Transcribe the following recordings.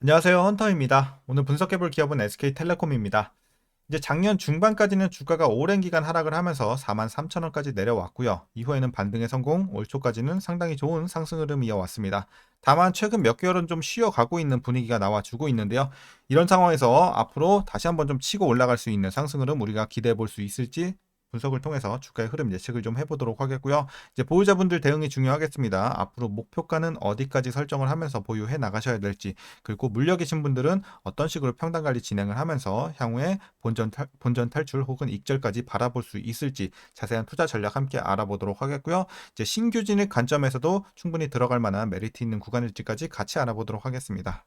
안녕하세요. 헌터입니다. 오늘 분석해볼 기업은 SK텔레콤입니다. 이제 작년 중반까지는 주가가 오랜 기간 하락을 하면서 43,000원까지 내려왔고요. 이후에는 반등에 성공, 올 초까지는 상당히 좋은 상승 흐름 이어왔습니다. 다만 최근 몇 개월은 좀 쉬어가고 있는 분위기가 나와주고 있는데요. 이런 상황에서 앞으로 다시 한번 좀 치고 올라갈 수 있는 상승 흐름 우리가 기대해 볼 수 있을지 분석을 통해서 주가의 흐름 예측을 좀 해보도록 하겠고요. 이제 보유자분들 대응이 중요하겠습니다. 앞으로 목표가는 어디까지 설정을 하면서 보유해 나가셔야 될지, 그리고 물려 계신 분들은 어떤 식으로 평단 관리 진행을 하면서 향후에 본전 탈출 혹은 익절까지 바라볼 수 있을지 자세한 투자 전략 함께 알아보도록 하겠고요. 이제 신규 진입 관점에서도 충분히 들어갈 만한 메리트 있는 구간일지까지 같이 알아보도록 하겠습니다.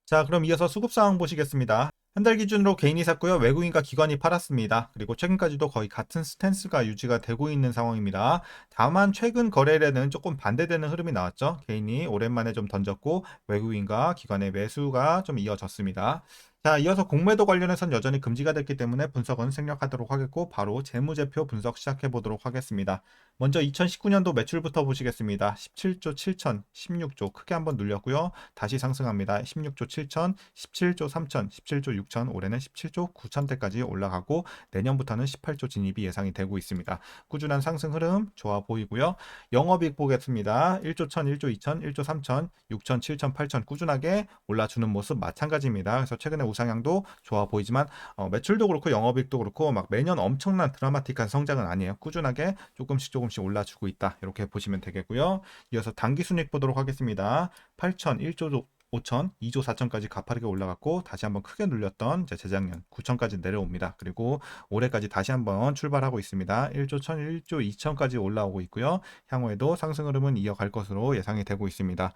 자, 그럼 이어서 수급 상황 보시겠습니다. 한 달 기준으로 개인이 샀고요. 외국인과 기관이 팔았습니다. 그리고 최근까지도 거의 같은 스탠스가 유지가 되고 있는 상황입니다. 다만 최근 거래일에는 조금 반대되는 흐름이 나왔죠. 개인이 오랜만에 좀 던졌고 외국인과 기관의 매수가 좀 이어졌습니다. 자, 이어서 공매도 관련해서는 여전히 금지가 됐기 때문에 분석은 생략하도록 하겠고 바로 재무제표 분석 시작해 보도록 하겠습니다. 먼저 2019년도 매출부터 보시겠습니다. 17조 7천, 16조 크게 한번 눌렸고요. 다시 상승합니다. 16조 7천, 17조 3천, 17조 6천, 올해는 17조 9천대까지 올라가고 내년부터는 18조 진입이 예상이 되고 있습니다. 꾸준한 상승 흐름 좋아 보이고요. 영업이익 보겠습니다. 1조 1천, 1조 2천, 1조 3천, 6천, 7천, 8천 꾸준하게 올라주는 모습 마찬가지입니다. 그래서 최근에 우상향도 좋아 보이지만 매출도 그렇고 영업이익도 그렇고 막 매년 엄청난 드라마틱한 성장은 아니에요. 꾸준하게 조금씩 올라주고 있다. 이렇게 보시면 되겠고요. 이어서 당기순이익 보도록 하겠습니다. 8천, 1조 5천, 2조 4천까지 가파르게 올라갔고 다시 한번 크게 눌렸던 재작년 9천까지 내려옵니다. 그리고 올해까지 다시 한번 출발하고 있습니다. 1조 1천, 1조 2천까지 올라오고 있고요. 향후에도 상승 흐름은 이어갈 것으로 예상이 되고 있습니다.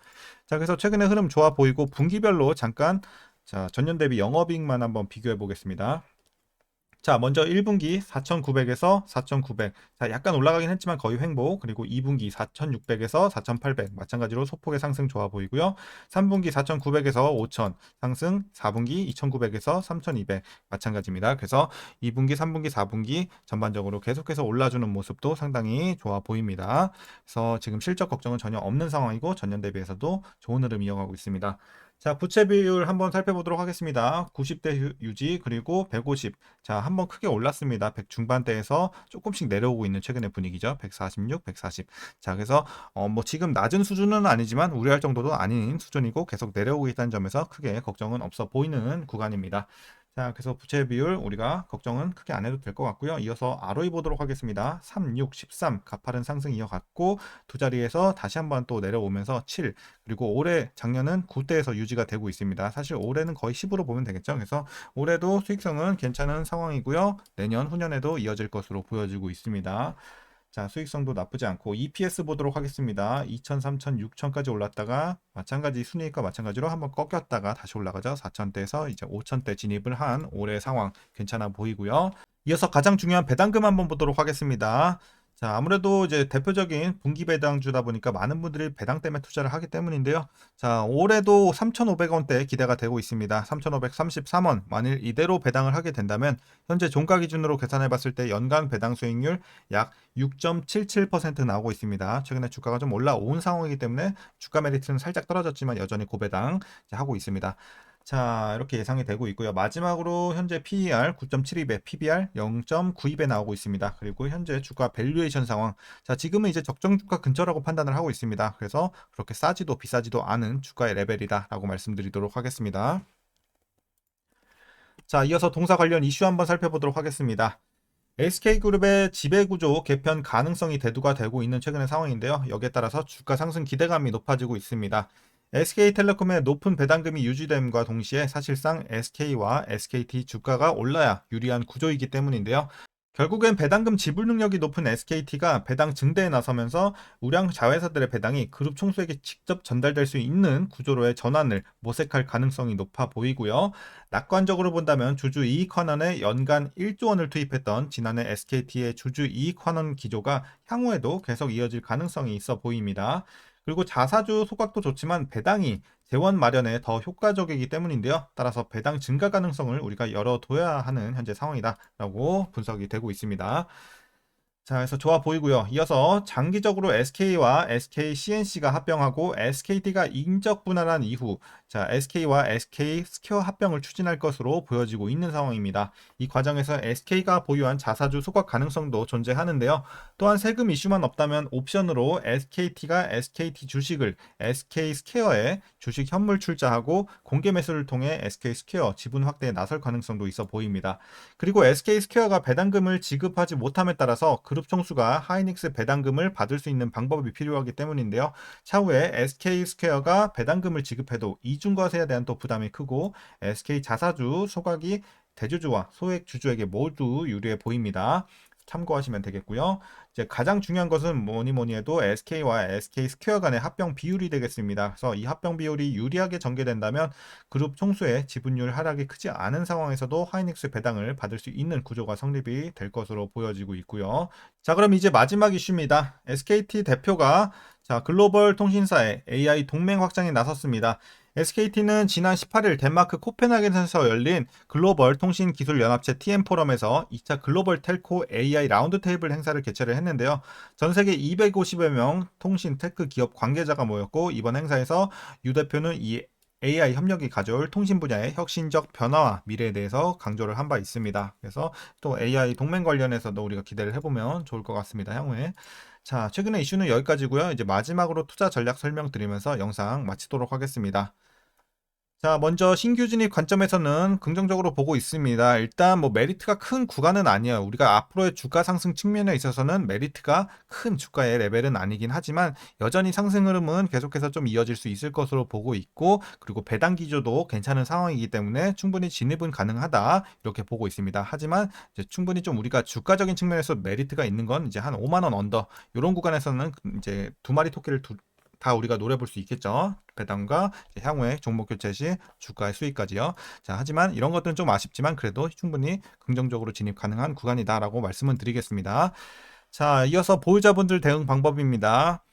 자, 그래서 최근에 흐름 좋아 보이고 분기별로 잠깐 자, 전년 대비 영업이익만 한번 비교해 보겠습니다. 자, 먼저 1분기 4,900에서 4,900. 자, 약간 올라가긴 했지만 거의 횡보. 그리고 2분기 4,600에서 4,800. 마찬가지로 소폭의 상승 좋아 보이고요. 3분기 4,900에서 5,000 상승, 4분기 2,900에서 3,200 마찬가지입니다. 그래서 2분기, 3분기, 4분기 전반적으로 계속해서 올라주는 모습도 상당히 좋아 보입니다. 그래서 지금 실적 걱정은 전혀 없는 상황이고 전년 대비해서도 좋은 흐름 이어가고 있습니다. 자, 부채 비율 한번 살펴보도록 하겠습니다. 90대 유지 그리고 150. 자, 한번 크게 올랐습니다. 100 중반대에서 조금씩 내려오고 있는 최근의 분위기죠. 146, 140. 자, 그래서 뭐 지금 낮은 수준은 아니지만 우려할 정도도 아닌 수준이고 계속 내려오고 있다는 점에서 크게 걱정은 없어 보이는 구간입니다. 자, 그래서 부채 비율 우리가 걱정은 크게 안 해도 될 것 같고요. 이어서 ROE 보도록 하겠습니다. 3, 6, 13 가파른 상승 이어갔고 두 자리에서 다시 한번 또 내려오면서 7 그리고 올해 작년은 9대에서 유지가 되고 있습니다. 사실 올해는 거의 10으로 보면 되겠죠. 그래서 올해도 수익성은 괜찮은 상황이고요. 내년 후년에도 이어질 것으로 보여지고 있습니다. 자, 수익성도 나쁘지 않고 EPS 보도록 하겠습니다. 2천, 3천, 6천까지 올랐다가 마찬가지 순이익과 마찬가지로 한번 꺾였다가 다시 올라가죠. 4천대에서 이제 5천대 진입을 한 올해 상황 괜찮아 보이고요. 이어서 가장 중요한 배당금 한번 보도록 하겠습니다. 자, 아무래도 이제 대표적인 분기 배당주다 보니까 많은 분들이 배당 때문에 투자를 하기 때문인데요. 자, 올해도 3,500원대 기대가 되고 있습니다. 3,533원. 만일 이대로 배당을 하게 된다면 현재 종가 기준으로 계산해 봤을 때 연간 배당 수익률 약 6.77% 나오고 있습니다. 최근에 주가가 좀 올라온 상황이기 때문에 주가 메리트는 살짝 떨어졌지만 여전히 고배당 하고 있습니다. 자, 이렇게 예상이 되고 있고요. 마지막으로 현재 PER 9.72배, PBR 0.92배 나오고 있습니다. 그리고 현재 주가 밸류에이션 상황. 자, 지금은 이제 적정 주가 근처라고 판단을 하고 있습니다. 그래서 그렇게 싸지도 비싸지도 않은 주가의 레벨이다라고 말씀드리도록 하겠습니다. 자, 이어서 동사 관련 이슈 한번 살펴보도록 하겠습니다. SK그룹의 지배구조 개편 가능성이 대두가 되고 있는 최근의 상황인데요. 여기에 따라서 주가 상승 기대감이 높아지고 있습니다. SK텔레콤의 높은 배당금이 유지됨과 동시에 사실상 SK와 SKT 주가가 올라야 유리한 구조이기 때문인데요. 결국엔 배당금 지불 능력이 높은 SKT가 배당 증대에 나서면서 우량 자회사들의 배당이 그룹 총수에게 직접 전달될 수 있는 구조로의 전환을 모색할 가능성이 높아 보이고요. 낙관적으로 본다면 주주 이익 환원에 연간 1조 원을 투입했던 지난해 SKT의 주주 이익 환원 기조가 향후에도 계속 이어질 가능성이 있어 보입니다. 그리고 자사주 소각도 좋지만 배당이 재원 마련에 더 효과적이기 때문인데요. 따라서 배당 증가 가능성을 우리가 열어둬야 하는 현재 상황이다라고 분석이 되고 있습니다. 자, 그래서 좋아 보이고요. 이어서 장기적으로 SK와 SK CNC가 합병하고 SKT가 인적 분할한 이후 자, SK와 SK 스퀘어 합병을 추진할 것으로 보여지고 있는 상황입니다. 이 과정에서 SK가 보유한 자사주 소각 가능성도 존재하는데요. 또한 세금 이슈만 없다면 옵션으로 SKT가 SKT 주식을 SK 스퀘어에 주식 현물 출자하고 공개 매수를 통해 SK 스퀘어 지분 확대에 나설 가능성도 있어 보입니다. 그리고 SK 스퀘어가 배당금을 지급하지 못함에 따라서 그룹 총수가 하이닉스 배당금을 받을 수 있는 방법이 필요하기 때문인데요. 차후에 SK 스퀘어가 배당금을 지급해도 이중과세에 대한 또 부담이 크고 SK 자사주 소각이 대주주와 소액 주주에게 모두 유리해 보입니다. 참고하시면 되겠고요. 이제 가장 중요한 것은 뭐니 뭐니 해도 SK와 SK 스퀘어 간의 합병 비율이 되겠습니다. 그래서 이 합병 비율이 유리하게 전개된다면 그룹 총수의 지분율 하락이 크지 않은 상황에서도 하이닉스 배당을 받을 수 있는 구조가 성립이 될 것으로 보여지고 있고요. 자, 그럼 이제 마지막 이슈입니다. SKT 대표가 자, 글로벌 통신사의 AI 동맹 확장에 나섰습니다. SKT는 지난 18일 덴마크 코펜하겐에서 열린 글로벌 통신 기술 연합체 TM 포럼에서 2차 글로벌 텔코 AI 라운드 테이블 행사를 개최를 했는데요. 전 세계 250여 명 통신 테크 기업 관계자가 모였고 이번 행사에서 유 대표는 이 AI 협력이 가져올 통신 분야의 혁신적 변화와 미래에 대해서 강조를 한 바 있습니다. 그래서 또 AI 동맹 관련해서도 우리가 기대를 해보면 좋을 것 같습니다. 향후에. 자, 최근의 이슈는 여기까지고요. 이제 마지막으로 투자 전략 설명드리면서 영상 마치도록 하겠습니다. 자, 먼저 신규 진입 관점에서는 긍정적으로 보고 있습니다. 일단 뭐 메리트가 큰 구간은 아니에요. 우리가 앞으로의 주가 상승 측면에 있어서는 메리트가 큰 주가의 레벨은 아니긴 하지만 여전히 상승 흐름은 계속해서 좀 이어질 수 있을 것으로 보고 있고 그리고 배당 기조도 괜찮은 상황이기 때문에 충분히 진입은 가능하다 이렇게 보고 있습니다. 하지만 이제 충분히 좀 우리가 주가적인 측면에서 메리트가 있는 건 이제 한 5만 원 언더 이런 구간에서는 이제 두 마리 토끼를 다 우리가 노려볼 수 있겠죠. 배당과 향후에 종목 교체 시 주가의 수익까지요. 자, 하지만 이런 것들은 좀 아쉽지만 그래도 충분히 긍정적으로 진입 가능한 구간이다라고 말씀을 드리겠습니다. 자, 이어서 보유자분들 대응 방법입니다.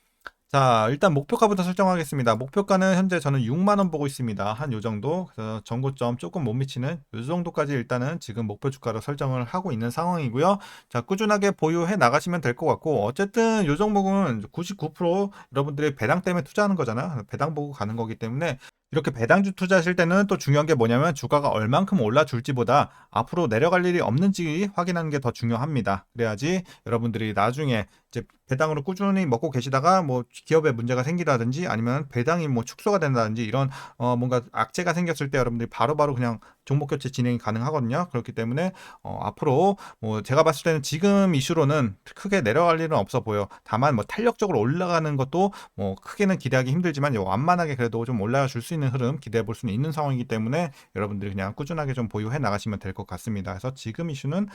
자, 일단 목표가부터 설정하겠습니다. 목표가는 현재 저는 6만 원 보고 있습니다. 한 요 정도. 그래서 전고점 조금 못 미치는 요 정도까지 일단은 지금 목표 주가로 설정을 하고 있는 상황이고요. 자, 꾸준하게 보유해 나가시면 될 것 같고 어쨌든 요 종목은 99% 여러분들이 배당 때문에 투자하는 거잖아요. 배당 보고 가는 거기 때문에 이렇게 배당주 투자하실 때는 또 중요한 게 뭐냐면 주가가 얼만큼 올라줄지보다 앞으로 내려갈 일이 없는지 확인하는 게 더 중요합니다. 그래야지 여러분들이 나중에 이제 배당으로 꾸준히 먹고 계시다가 뭐 기업에 문제가 생기다든지 아니면 배당이 뭐 축소가 된다든지 이런 뭔가 악재가 생겼을 때 여러분들이 바로바로 그냥 종목 교체 진행이 가능하거든요. 그렇기 때문에 앞으로 뭐 제가 봤을 때는 지금 이슈로는 크게 내려갈 일은 없어 보여. 다만 뭐 탄력적으로 올라가는 것도 뭐 크게는 기대하기 힘들지만 완만하게 그래도 좀 올라가 줄 수 있는 흐름 기대해 볼 수는 있는 상황이기 때문에 여러분들이 그냥 꾸준하게 좀 보유해 나가시면 될 것 같습니다. 그래서 지금 이슈는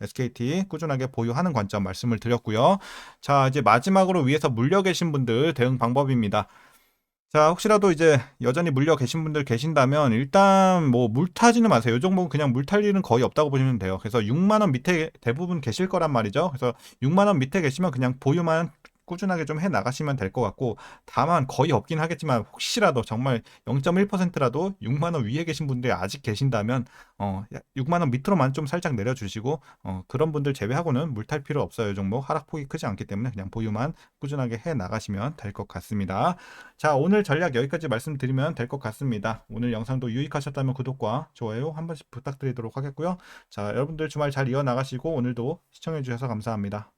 SKT 꾸준하게 보유하는 관점 말씀을 드렸고요. 자, 이제 마지막으로 위에서 물려 계신 분들 대응 방법입니다. 자, 혹시라도 이제 여전히 물려 계신 분들 계신다면 일단 뭐 물타지는 마세요. 이 종목은 그냥 물탈 일은 거의 없다고 보시면 돼요. 그래서 6만 원 밑에 대부분 계실 거란 말이죠. 그래서 6만 원 밑에 계시면 그냥 보유만 꾸준하게 좀 해 나가시면 될 것 같고 다만 거의 없긴 하겠지만 혹시라도 정말 0.1%라도 6만 원 위에 계신 분들이 아직 계신다면 6만 원 밑으로만 좀 살짝 내려주시고 그런 분들 제외하고는 물탈 필요 없어요. 이 종목 하락폭이 크지 않기 때문에 그냥 보유만 꾸준하게 해 나가시면 될 것 같습니다. 자, 오늘 전략 여기까지 말씀드리면 될 것 같습니다. 오늘 영상도 유익하셨다면 구독과 좋아요 한 번씩 부탁드리도록 하겠고요. 자, 여러분들 주말 잘 이어나가시고 오늘도 시청해 주셔서 감사합니다.